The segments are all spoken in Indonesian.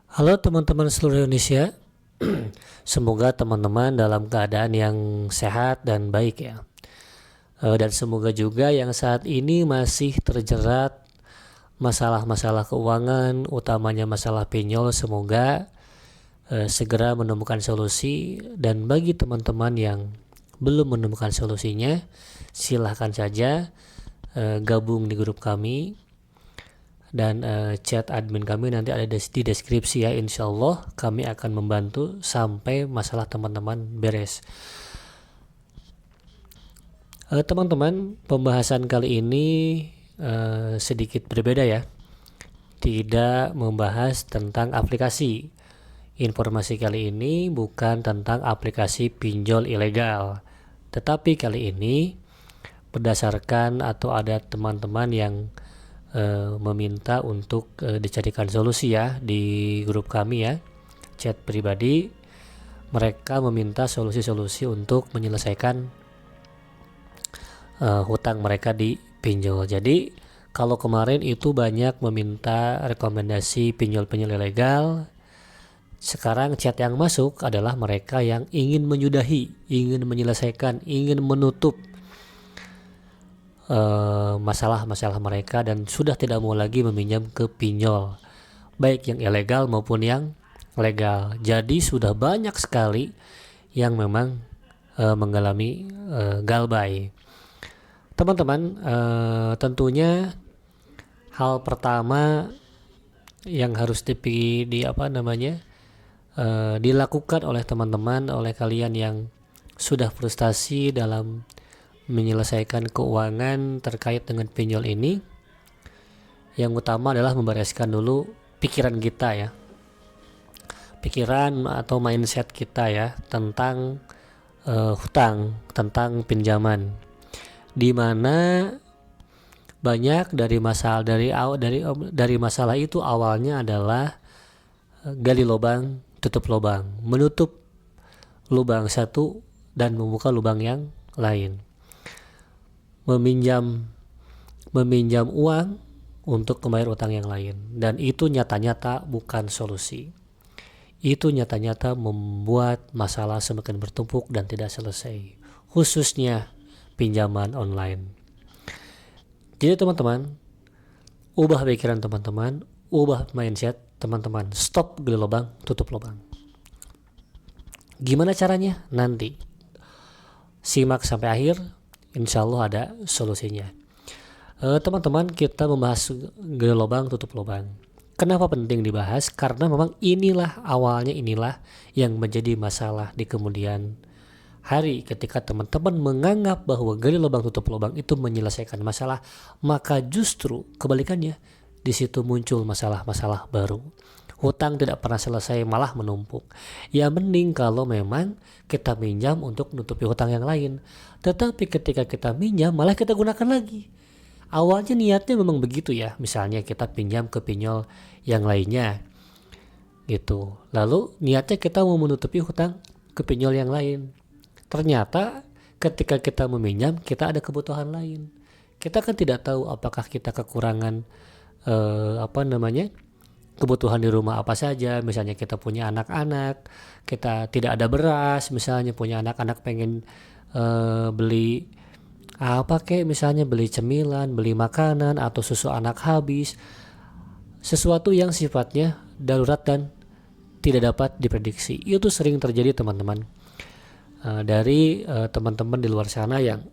Halo teman-teman seluruh Indonesia, semoga teman-teman dalam keadaan yang sehat dan baik ya. Dan semoga juga yang saat ini masih terjerat masalah-masalah keuangan, utamanya masalah pinjol, semoga segera menemukan solusi. Dan bagi teman-teman yang belum menemukan solusinya, silahkan saja gabung di grup kami. Dan chat admin kami nanti ada di deskripsi ya. Insya Allah kami akan membantu sampai masalah teman-teman beres. Teman-teman, pembahasan kali ini sedikit berbeda ya, tidak membahas tentang aplikasi. Informasi kali ini bukan tentang aplikasi pinjol ilegal, tetapi kali ini berdasarkan atau ada teman-teman yang meminta untuk dicarikan solusi ya di grup kami ya, chat pribadi. Mereka meminta solusi-solusi untuk menyelesaikan hutang mereka di pinjol. Jadi kalau kemarin itu banyak meminta rekomendasi pinjol-pinjol ilegal, sekarang chat yang masuk adalah mereka yang ingin menyudahi, ingin menyelesaikan, ingin menutup masalah-masalah mereka dan sudah tidak mau lagi meminjam ke pinjol, baik yang ilegal maupun yang legal. Jadi sudah banyak sekali yang memang mengalami galbay. Teman-teman, tentunya hal pertama yang harus dilakukan oleh teman-teman, oleh kalian yang sudah frustasi dalam menyelesaikan keuangan terkait dengan pinjol ini, yang utama adalah membereskan dulu pikiran kita ya, pikiran atau mindset kita ya tentang hutang, tentang pinjaman, di mana banyak dari masalah itu awalnya adalah gali lubang tutup lubang, menutup lubang satu dan membuka lubang yang lain. Meminjam uang untuk membayar utang yang lain, dan itu nyata-nyata bukan solusi. Itu nyata-nyata membuat masalah semakin bertumpuk dan tidak selesai, khususnya pinjaman online. Jadi teman-teman, ubah pikiran teman-teman, ubah mindset teman-teman, stop gali lubang tutup lubang. Gimana caranya? Nanti simak sampai akhir, insya Allah ada solusinya. Teman-teman, kita membahas gali lubang tutup lubang. Kenapa penting dibahas? Karena memang inilah yang menjadi masalah di kemudian hari. Ketika teman-teman menganggap bahwa gali lubang tutup lubang itu menyelesaikan masalah, maka justru kebalikannya, di situ muncul masalah-masalah baru. Hutang tidak pernah selesai, malah menumpuk. Ya mending kalau memang kita minjam untuk menutupi hutang yang lain. Tetapi ketika kita minjam malah kita gunakan lagi. Awalnya niatnya memang begitu ya, misalnya kita pinjam ke pinjol yang lainnya gitu. Lalu niatnya kita mau menutupi hutang ke pinjol yang lain. Ternyata ketika kita meminjam, kita ada kebutuhan lain. Kita kan tidak tahu apakah kita kekurangan kebutuhan di rumah apa saja. Misalnya kita punya anak-anak, kita tidak ada beras, misalnya punya anak-anak pengen beli misalnya beli cemilan, beli makanan, atau susu anak habis, sesuatu yang sifatnya darurat dan tidak dapat diprediksi. Itu sering terjadi teman-teman, dari teman-teman di luar sana yang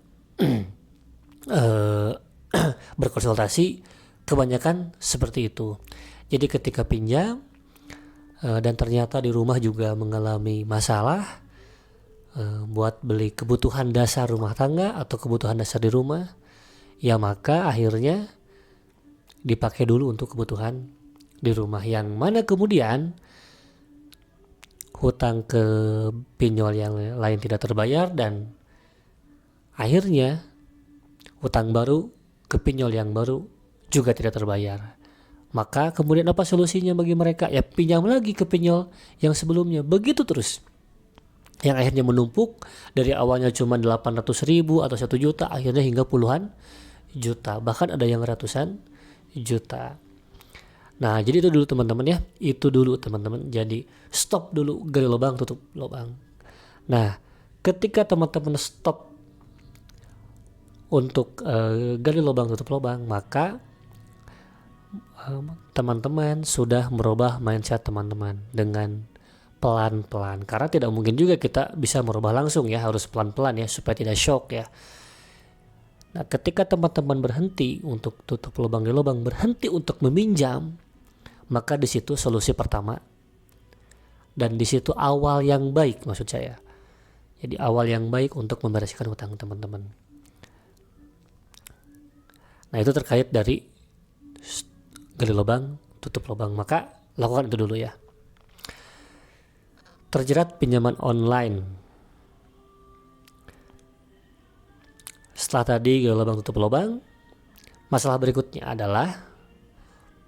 berkonsultasi, kebanyakan seperti itu. Jadi ketika pinjam dan ternyata di rumah juga mengalami masalah buat beli kebutuhan dasar rumah tangga atau kebutuhan dasar di rumah, ya maka akhirnya dipakai dulu untuk kebutuhan di rumah, yang mana kemudian hutang ke pinjol yang lain tidak terbayar, dan akhirnya hutang baru ke pinjol yang baru juga tidak terbayar. Maka kemudian apa solusinya bagi mereka? Ya pinjam lagi ke pinjol yang sebelumnya, begitu terus, yang akhirnya menumpuk dari awalnya cuma 800.000 atau 1 juta, akhirnya hingga puluhan juta, bahkan ada yang ratusan juta. Nah, jadi itu dulu teman-teman ya. Itu dulu teman-teman. Jadi stop dulu, gali lubang, tutup lubang. Nah, ketika teman-teman stop untuk gali lubang, tutup lubang, maka teman-teman sudah merubah mindset teman-teman dengan pelan-pelan. Karena tidak mungkin juga kita bisa merubah langsung ya, harus pelan-pelan ya supaya tidak shock ya. Nah, ketika teman-teman berhenti untuk tutup lubang di lubang, berhenti untuk meminjam, maka di situ solusi pertama. Dan di situ awal yang baik maksud saya. Jadi awal yang baik untuk membereskan hutang teman-teman. Nah, itu terkait dari gali lubang, tutup lubang. Maka lakukan itu dulu ya. Terjerat pinjaman online. Setelah tadi gali lubang, tutup lubang, masalah berikutnya adalah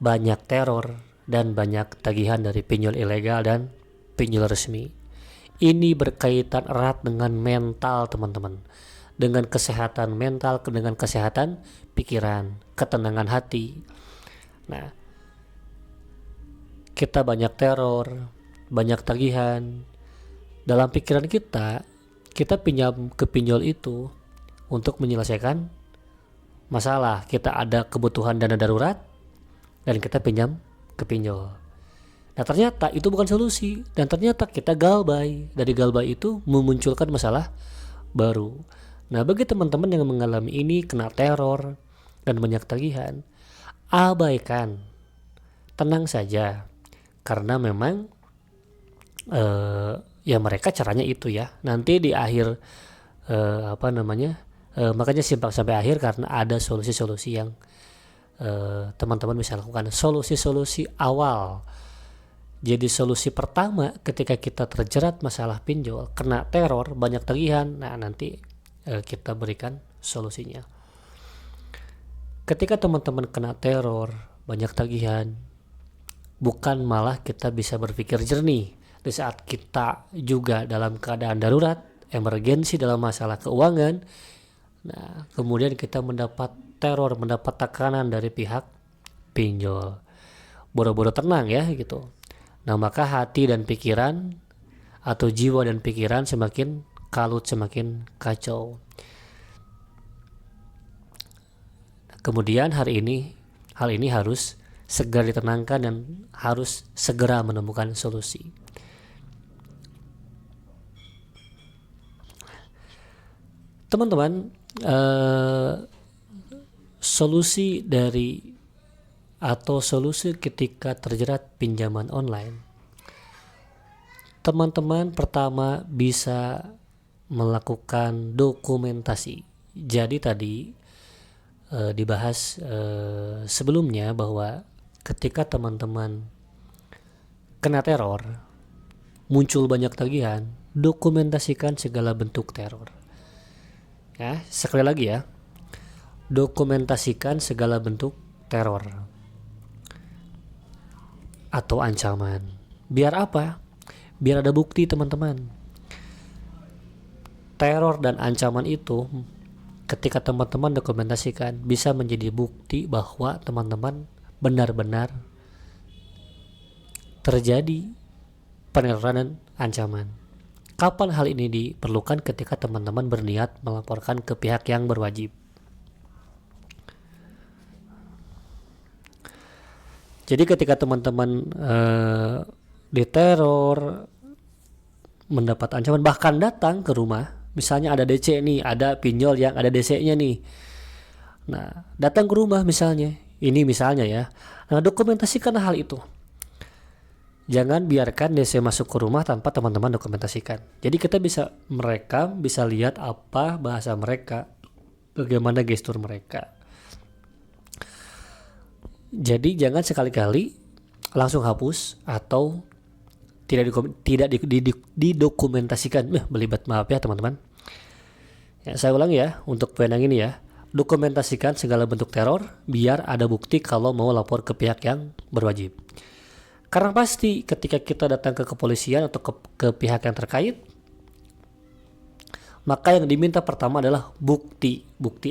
banyak teror dan banyak tagihan dari pinjol ilegal dan pinjol resmi. Ini berkaitan erat dengan mental teman-teman, dengan kesehatan mental, dengan kesehatan pikiran, ketenangan hati. Nah, kita banyak teror, banyak tagihan. Dalam pikiran kita pinjam ke pinjol itu untuk menyelesaikan masalah. Kita ada kebutuhan dana darurat dan kita pinjam ke pinjol. Nah, ternyata itu bukan solusi dan ternyata kita galbay. Dari galbay itu memunculkan masalah baru. Nah, bagi teman-teman yang mengalami ini, kena teror dan banyak tagihan, abaikan, tenang saja, karena memang ya mereka caranya itu ya. Nanti di akhir makanya simpang sampai akhir, karena ada solusi-solusi yang teman-teman bisa lakukan, solusi-solusi awal. Jadi solusi pertama ketika kita terjerat masalah pinjol, kena teror, banyak tagihan, nah nanti kita berikan solusinya. Ketika teman-teman kena teror, banyak tagihan, bukan malah kita bisa berpikir jernih di saat kita juga dalam keadaan darurat, emergensi dalam masalah keuangan. Nah, kemudian kita mendapat teror, mendapat tekanan dari pihak pinjol. Boro-boro tenang ya gitu. Nah, maka hati dan pikiran atau jiwa dan pikiran semakin kalut, semakin kacau. Kemudian hal ini harus segera ditenangkan dan harus segera menemukan solusi. Teman-teman, solusi ketika terjerat pinjaman online, teman-teman pertama bisa melakukan dokumentasi. Jadi tadi dibahas sebelumnya bahwa ketika teman-teman kena teror, muncul banyak tagihan, dokumentasikan segala bentuk teror. Ya, sekali lagi ya, dokumentasikan segala bentuk teror atau ancaman. Biar apa? Biar ada bukti teman-teman. Teror dan ancaman itu ketika teman-teman dokumentasikan bisa menjadi bukti bahwa teman-teman benar-benar terjadi peneroran dan ancaman. Kapan hal ini diperlukan? Ketika teman-teman berniat melaporkan ke pihak yang berwajib. Jadi ketika teman-teman diteror, mendapat ancaman, bahkan datang ke rumah, misalnya ada DC nih, ada pinjol yang ada DC-nya nih. Nah, datang ke rumah misalnya, ini misalnya ya. Nah, dokumentasikan hal itu. Jangan biarkan DC masuk ke rumah tanpa teman-teman dokumentasikan. Jadi kita bisa lihat apa bahasa mereka, bagaimana gestur mereka. Jadi jangan sekali-kali langsung hapus atau tidak didokumentasikan. Belibet, maaf ya teman-teman. Ya, saya ulang ya untuk poin yang ini ya. Dokumentasikan segala bentuk teror biar ada bukti kalau mau lapor ke pihak yang berwajib. Karena pasti ketika kita datang ke kepolisian atau ke pihak yang terkait, maka yang diminta pertama adalah bukti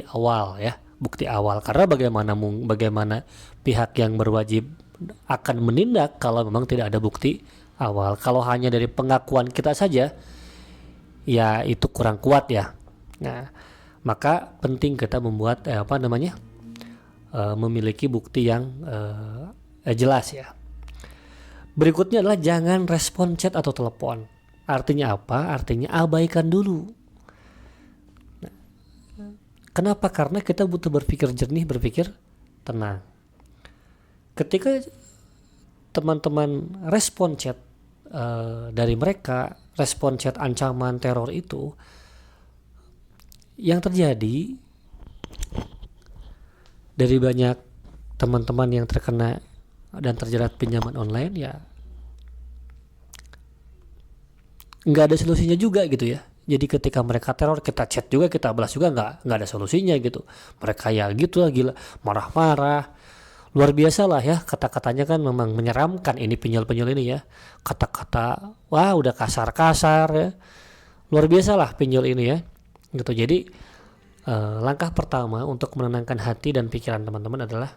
awal ya, bukti awal. Karena bagaimana pihak yang berwajib akan menindak kalau memang tidak ada bukti awal. Kalau hanya dari pengakuan kita saja, ya itu kurang kuat ya. Nah, maka penting kita membuat memiliki bukti yang jelas ya. Berikutnya adalah jangan respon chat atau telepon. Artinya apa? Artinya abaikan dulu. Nah, kenapa? Karena kita butuh berpikir jernih, berpikir tenang. Ketika teman-teman respon chat dari mereka, respon chat ancaman teror itu, yang terjadi dari banyak teman-teman yang terkena dan terjerat pinjaman online, ya nggak ada solusinya juga gitu ya. Jadi ketika mereka teror, kita chat juga, kita balas juga, nggak ada solusinya gitu. Mereka ya gitu lah, gila, marah-marah, luar biasa lah ya, kata-katanya kan memang menyeramkan ini pinjol-pinjol ini ya, kata-kata wah udah kasar-kasar ya, luar biasa lah pinjol ini ya gitu. Jadi langkah pertama untuk menenangkan hati dan pikiran teman-teman adalah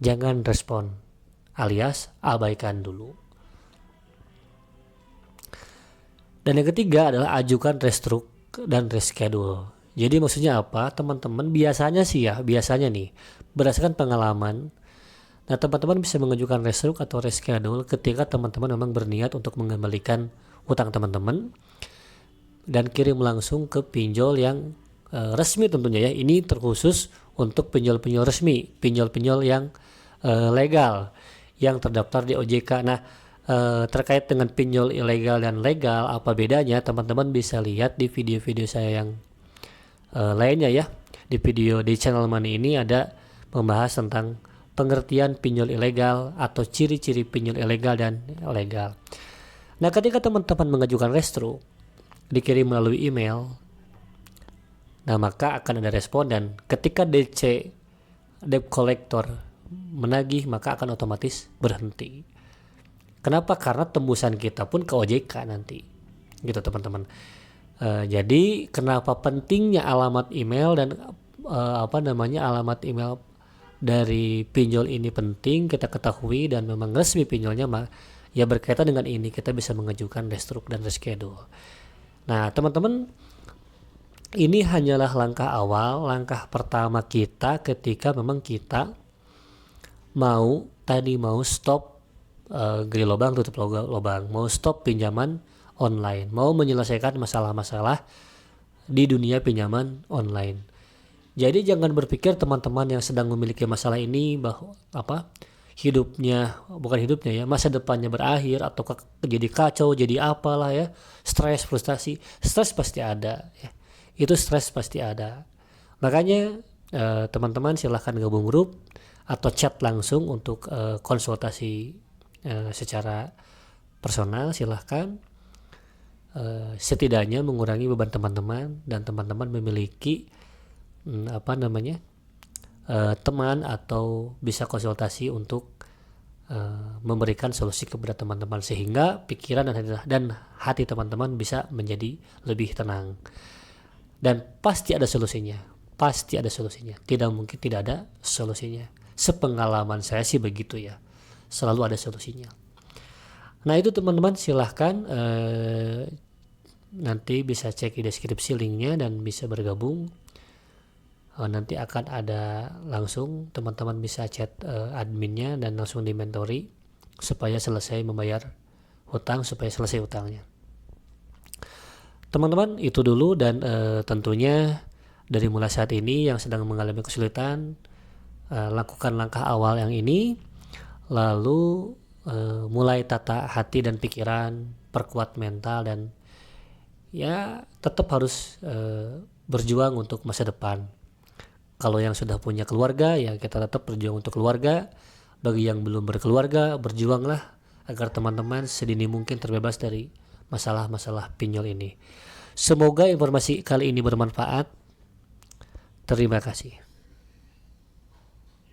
jangan respon, alias abaikan dulu. Dan yang ketiga adalah ajukan restruk dan reschedule. Jadi maksudnya apa? Teman-teman biasanya nih berdasarkan pengalaman, nah teman-teman bisa mengajukan restruk atau reschedule ketika teman-teman memang berniat untuk mengembalikan utang teman-teman dan kirim langsung ke pinjol yang resmi tentunya ya. Ini terkhusus untuk pinjol-pinjol resmi, pinjol-pinjol yang legal yang terdaftar di OJK. Nah, terkait dengan pinjol ilegal dan legal, apa bedanya? Teman-teman bisa lihat di video-video saya yang lainnya ya. Di video di channel Money ini ada membahas tentang pengertian pinjol ilegal atau ciri-ciri pinjol ilegal dan legal. Nah, ketika teman-teman mengajukan restruk dikirim melalui email, nah maka akan ada respon, dan ketika DC debt collector menagih maka akan otomatis berhenti. Kenapa? Karena tembusan kita pun ke OJK nanti, gitu teman-teman. Jadi kenapa pentingnya alamat email dan alamat email dari pinjol ini penting kita ketahui dan memang resmi pinjolnya, ya berkaitan dengan ini kita bisa mengajukan restruk dan reschedule. Nah teman-teman, ini hanyalah langkah awal, langkah pertama kita ketika memang kita mau stop gali lubang tutup lubang, mau stop pinjaman online, mau menyelesaikan masalah-masalah di dunia pinjaman online. Jadi jangan berpikir teman-teman yang sedang memiliki masalah ini bahwa masa depannya berakhir atau jadi kacau, jadi apalah ya, stres, frustasi. Stres pasti ada ya. Itu stres pasti ada. Makanya teman-teman silahkan gabung grup atau chat langsung untuk konsultasi secara personal, silahkan. Setidaknya mengurangi beban teman-teman dan teman-teman memiliki teman atau bisa konsultasi untuk memberikan solusi kepada teman-teman sehingga pikiran dan hati teman-teman bisa menjadi lebih tenang. Dan pasti ada solusinya, tidak mungkin tidak ada solusinya. Sepengalaman saya sih begitu ya, selalu ada solusinya. Nah itu teman-teman, silahkan nanti bisa cek di deskripsi linknya dan bisa bergabung. Nanti akan ada langsung, teman-teman bisa chat adminnya dan langsung dimentori supaya selesai membayar hutang, supaya selesai hutangnya. Teman-teman, itu dulu, dan tentunya dari mulai saat ini yang sedang mengalami kesulitan, lakukan langkah awal yang ini, lalu mulai tata hati dan pikiran, perkuat mental, dan ya tetap harus berjuang untuk masa depan. Kalau yang sudah punya keluarga, ya kita tetap berjuang untuk keluarga. Bagi yang belum berkeluarga, berjuanglah agar teman-teman sedini mungkin terbebas dari masalah-masalah pinjol ini. Semoga informasi kali ini bermanfaat. Terima kasih.